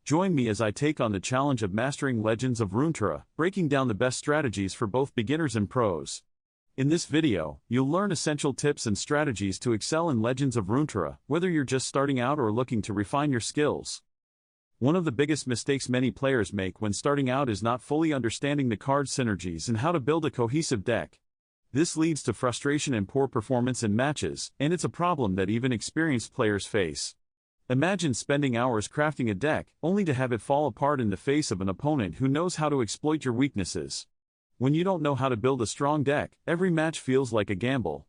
Join me as I take on the challenge of mastering Legends of Runeterra, breaking down the best strategies for both beginners and pros. In this video, you'll learn essential tips and strategies to excel in Legends of Runeterra, whether you're just starting out or looking to refine your skills. One of the biggest mistakes many players make when starting out is not fully understanding the card synergies and how to build a cohesive deck. This leads to frustration and poor performance in matches, and it's a problem that even experienced players face. Imagine spending hours crafting a deck, only to have it fall apart in the face of an opponent who knows how to exploit your weaknesses. When you don't know how to build a strong deck, every match feels like a gamble.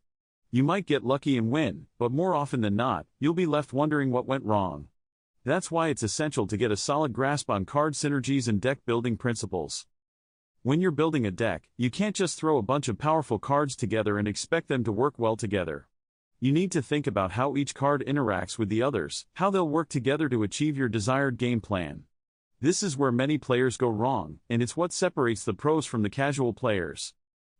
You might get lucky and win, but more often than not, you'll be left wondering what went wrong. That's why it's essential to get a solid grasp on card synergies and deck building principles. When you're building a deck, you can't just throw a bunch of powerful cards together and expect them to work well together. You need to think about how each card interacts with the others, how they'll work together to achieve your desired game plan. This is where many players go wrong, and it's what separates the pros from the casual players.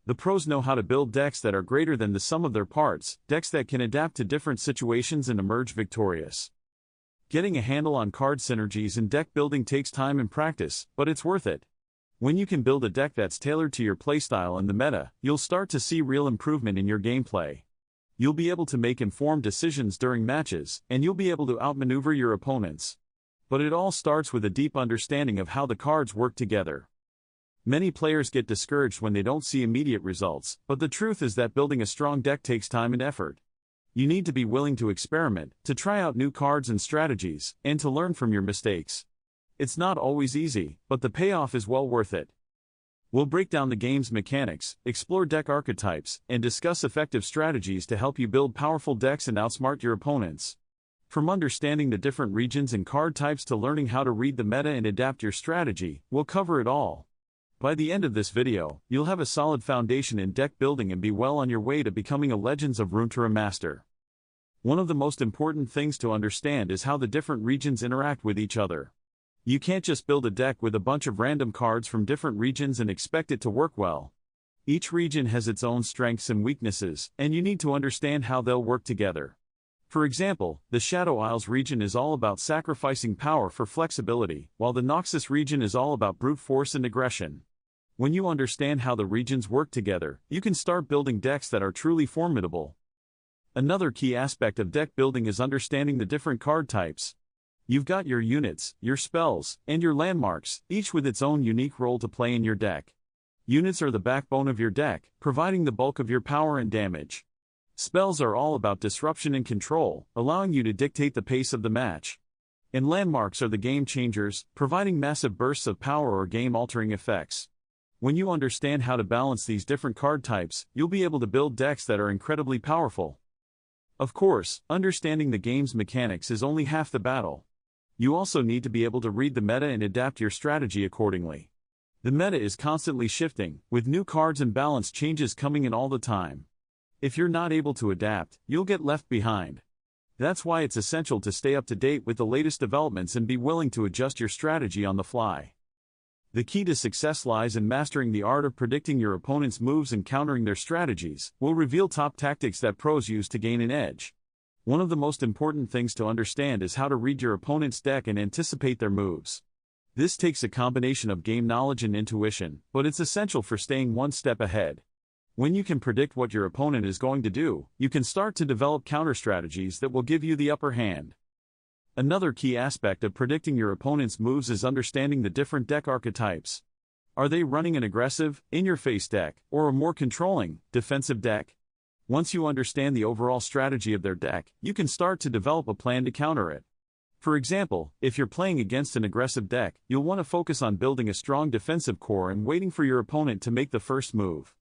The pros know how to build decks that are greater than the sum of their parts, decks that can adapt to different situations and emerge victorious. Getting a handle on card synergies and deck building takes time and practice, but it's worth it. When you can build a deck that's tailored to your playstyle and the meta, you'll start to see real improvement in your gameplay. You'll be able to make informed decisions during matches, and you'll be able to outmaneuver your opponents. But it all starts with a deep understanding of how the cards work together. Many players get discouraged when they don't see immediate results, but the truth is that building a strong deck takes time and effort. You need to be willing to experiment, to try out new cards and strategies, and to learn from your mistakes. It's not always easy, but the payoff is well worth it. We'll break down the game's mechanics, explore deck archetypes, and discuss effective strategies to help you build powerful decks and outsmart your opponents. From understanding the different regions and card types to learning how to read the meta and adapt your strategy, we'll cover it all. By the end of this video, you'll have a solid foundation in deck building and be well on your way to becoming a Legends of Runeterra master. One of the most important things to understand is how the different regions interact with each other. You can't just build a deck with a bunch of random cards from different regions and expect it to work well. Each region has its own strengths and weaknesses, and you need to understand how they'll work together. For example, the Shadow Isles region is all about sacrificing power for flexibility, while the Noxus region is all about brute force and aggression. When you understand how the regions work together, you can start building decks that are truly formidable. Another key aspect of deck building is understanding the different card types. You've got your units, your spells, and your landmarks, each with its own unique role to play in your deck. Units are the backbone of your deck, providing the bulk of your power and damage. Spells are all about disruption and control, allowing you to dictate the pace of the match. And landmarks are the game changers, providing massive bursts of power or game-altering effects. When you understand how to balance these different card types, you'll be able to build decks that are incredibly powerful. Of course, understanding the game's mechanics is only half the battle. You also need to be able to read the meta and adapt your strategy accordingly. The meta is constantly shifting, with new cards and balance changes coming in all the time. If you're not able to adapt, you'll get left behind. That's why it's essential to stay up to date with the latest developments and be willing to adjust your strategy on the fly. The key to success lies in mastering the art of predicting your opponent's moves and countering their strategies. We'll reveal top tactics that pros use to gain an edge. One of the most important things to understand is how to read your opponent's deck and anticipate their moves. This takes a combination of game knowledge and intuition, but it's essential for staying one step ahead. When you can predict what your opponent is going to do, you can start to develop counter strategies that will give you the upper hand. Another key aspect of predicting your opponent's moves is understanding the different deck archetypes. Are they running an aggressive, in-your-face deck, or a more controlling, defensive deck? Once you understand the overall strategy of their deck, you can start to develop a plan to counter it. For example, if you're playing against an aggressive deck, you'll want to focus on building a strong defensive core and waiting for your opponent to make the first move.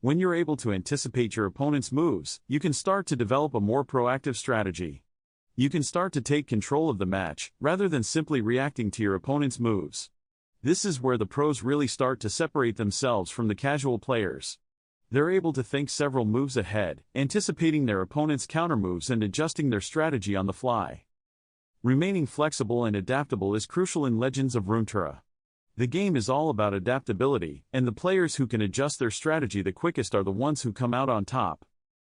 When you're able to anticipate your opponent's moves, you can start to develop a more proactive strategy. You can start to take control of the match, rather than simply reacting to your opponent's moves. This is where the pros really start to separate themselves from the casual players. They're able to think several moves ahead, anticipating their opponent's countermoves and adjusting their strategy on the fly. Remaining flexible and adaptable is crucial in Legends of Runeterra. The game is all about adaptability, and the players who can adjust their strategy the quickest are the ones who come out on top.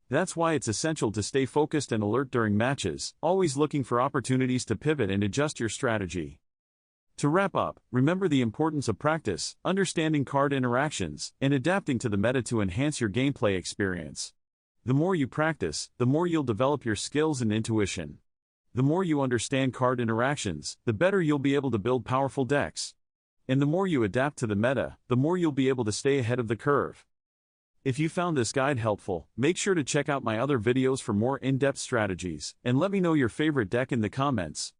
That's why it's essential to stay focused and alert during matches, always looking for opportunities to pivot and adjust your strategy. To wrap up, remember the importance of practice, understanding card interactions, and adapting to the meta to enhance your gameplay experience. The more you practice, the more you'll develop your skills and intuition. The more you understand card interactions, the better you'll be able to build powerful decks. And the more you adapt to the meta, the more you'll be able to stay ahead of the curve. If you found this guide helpful, make sure to check out my other videos for more in-depth strategies, and let me know your favorite deck in the comments.